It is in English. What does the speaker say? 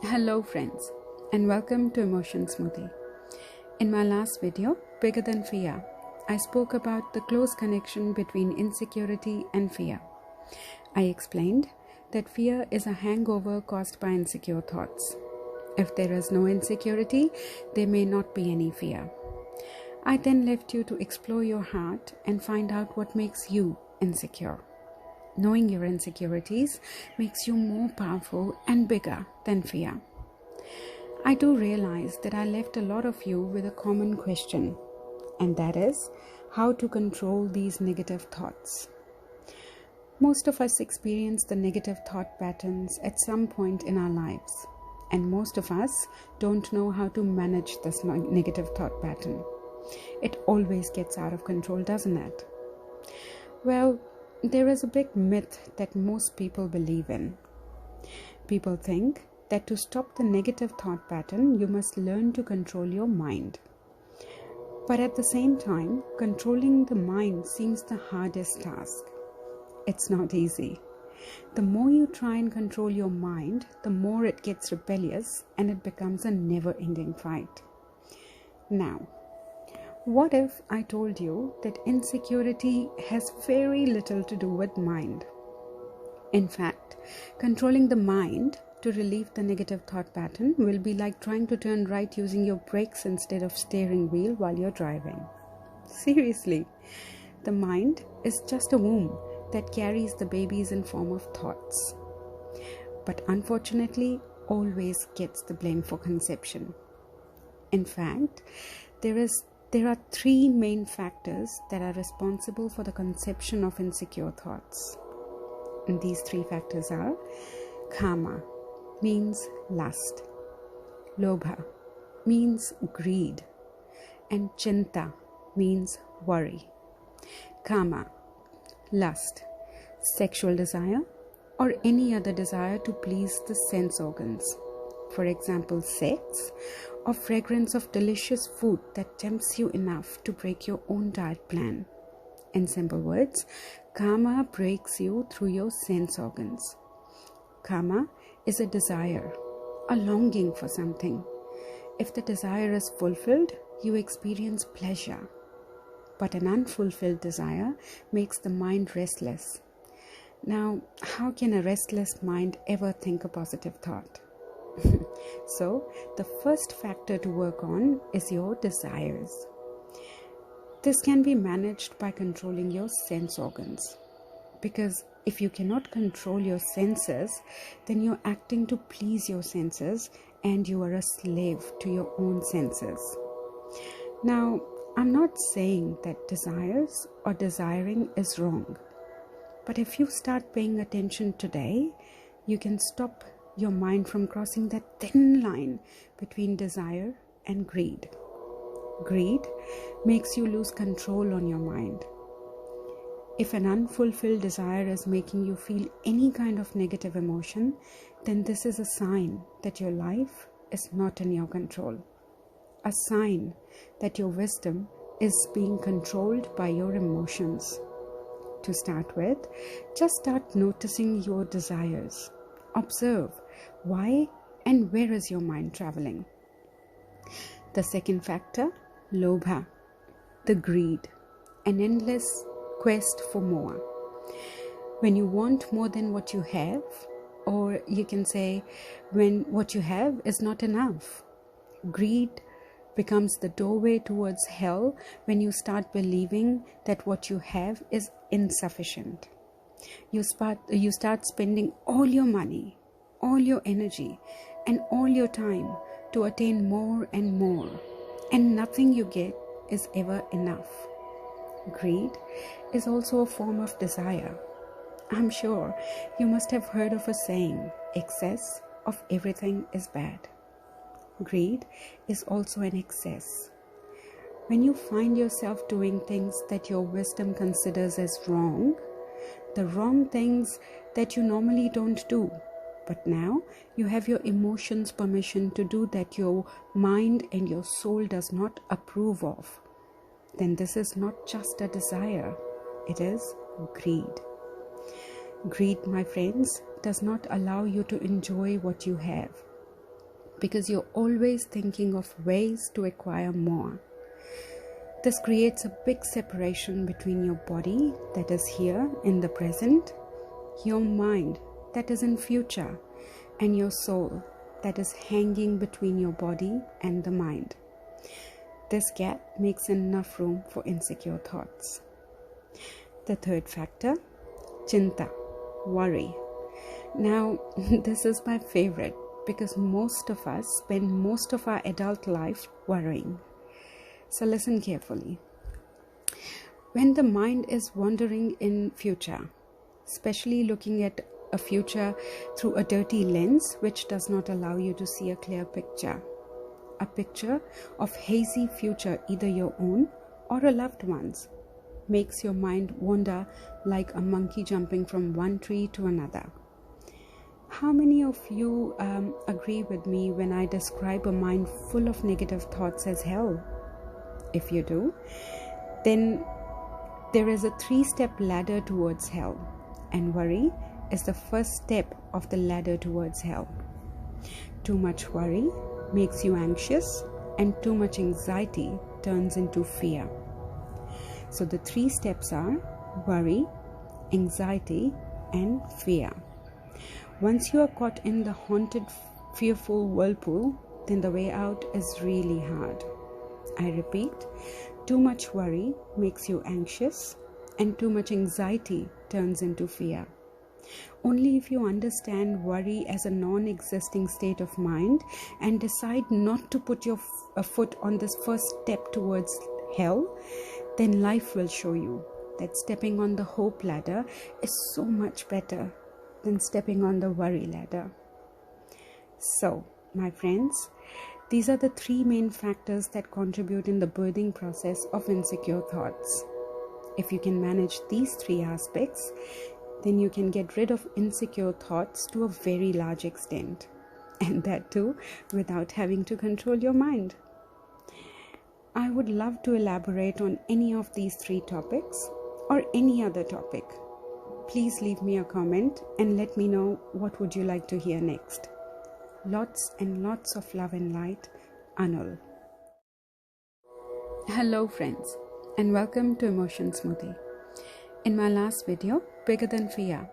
Hello friends, and welcome to Emotion Smoothie. In my last video, Bigger Than Fear, I spoke about the close connection between insecurity and fear. I explained that fear is a hangover caused by insecure thoughts. If there is no insecurity, there may not be any fear. I then left you to explore your heart and find out what makes you insecure. Knowing your insecurities makes you more powerful and bigger than fear. I do realize that I left a lot of you with a common question, and that is how to control these negative thoughts. Most of us experience the negative thought patterns at some point in our lives, and most of us don't know how to manage this negative thought pattern. It always gets out of control, doesn't it? Well, there is a big myth that most people believe in. People think that to stop the negative thought pattern, you must learn to control your mind. But at the same time, controlling the mind seems the hardest task. It's not easy. The more you try and control your mind, the more it gets rebellious and it becomes a never-ending fight. Now, what if I told you that insecurity has very little to do with mind? In fact, controlling the mind to relieve the negative thought pattern will be like trying to turn right using your brakes instead of steering wheel while you're driving. Seriously, the mind is just a womb that carries the babies in form of thoughts. But unfortunately, always gets the blame for conception. In fact, there are three main factors that are responsible for the conception of insecure thoughts. And these three factors are kama, means lust, lobha, means greed, and chinta, means worry. Kama, lust, sexual desire, or any other desire to please the sense organs. For example, sex, or fragrance of delicious food that tempts you enough to break your own diet plan. In simple words, kama breaks you through your sense organs. Kama is a desire, a longing for something. If the desire is fulfilled, you experience pleasure. But an unfulfilled desire makes the mind restless. Now, how can a restless mind ever think a positive thought? So, the first factor to work on is your desires. This can be managed by controlling your sense organs. Because if you cannot control your senses, then you're acting to please your senses and you are a slave to your own senses. Now, I'm not saying that desires or desiring is wrong. But if you start paying attention today, you can stop your mind from crossing that thin line between desire and greed. Greed makes you lose control on your mind. If an unfulfilled desire is making you feel any kind of negative emotion, then this is a sign that your life is not in your control. A sign that your wisdom is being controlled by your emotions. To start with, just start noticing your desires. Observe why and where is your mind traveling. The second factor, lobha, the greed, an endless quest for more. When you want more than what you have, or you can say when what you have is not enough. Greed becomes the doorway towards hell when you start believing that what you have is insufficient. You start spending all your money, all your energy, and all your time to attain more and more, and nothing you get is ever enough. Greed is also a form of desire. I'm sure you must have heard of a saying, excess of everything is bad. Greed is also an excess. When you find yourself doing things that your wisdom considers as wrong, the wrong things that you normally don't do, but now you have your emotions permission to do that your mind and your soul does not approve of, then this is not just a desire, it is greed. Greed, my friends, does not allow you to enjoy what you have. because you're always thinking of ways to acquire more. This creates a big separation between your body that is here in the present, your mind that is in future, and your soul that is hanging between your body and the mind. This gap makes enough room for insecure thoughts. The third factor, chinta, worry. Now, this is my favorite because most of us spend most of our adult life worrying. So listen carefully. When the mind is wandering in future, especially looking at a future through a dirty lens which does not allow you to see a clear picture, a picture of hazy future, either your own or a loved one's, makes your mind wander like a monkey jumping from one tree to another. How many of you agree with me when I describe a mind full of negative thoughts as hell? If you do, then there is a 3-step ladder towards hell, and worry is the first step of the ladder towards hell. Too much worry makes you anxious, and too much anxiety turns into fear. So the 3 steps are worry, anxiety, and fear. Once you are caught in the haunted, fearful whirlpool, then the way out is really hard. I repeat, too much worry makes you anxious, and too much anxiety turns into fear. Only if you understand worry as a non-existing state of mind and decide not to put your foot on this first step towards hell, then life will show you that stepping on the hope ladder is so much better than stepping on the worry ladder. So, my friends, these are the 3 main factors that contribute in the birthing process of insecure thoughts. If you can manage these 3 aspects, then you can get rid of insecure thoughts to a very large extent, and that too without having to control your mind. I would love to elaborate on any of these 3 topics or any other topic. Please leave me a comment and let me know what would you like to hear next. Lots and lots of love and light, Anul. Hello friends, and welcome to Emotion Smoothie. In my last video, Bigger Than Fear,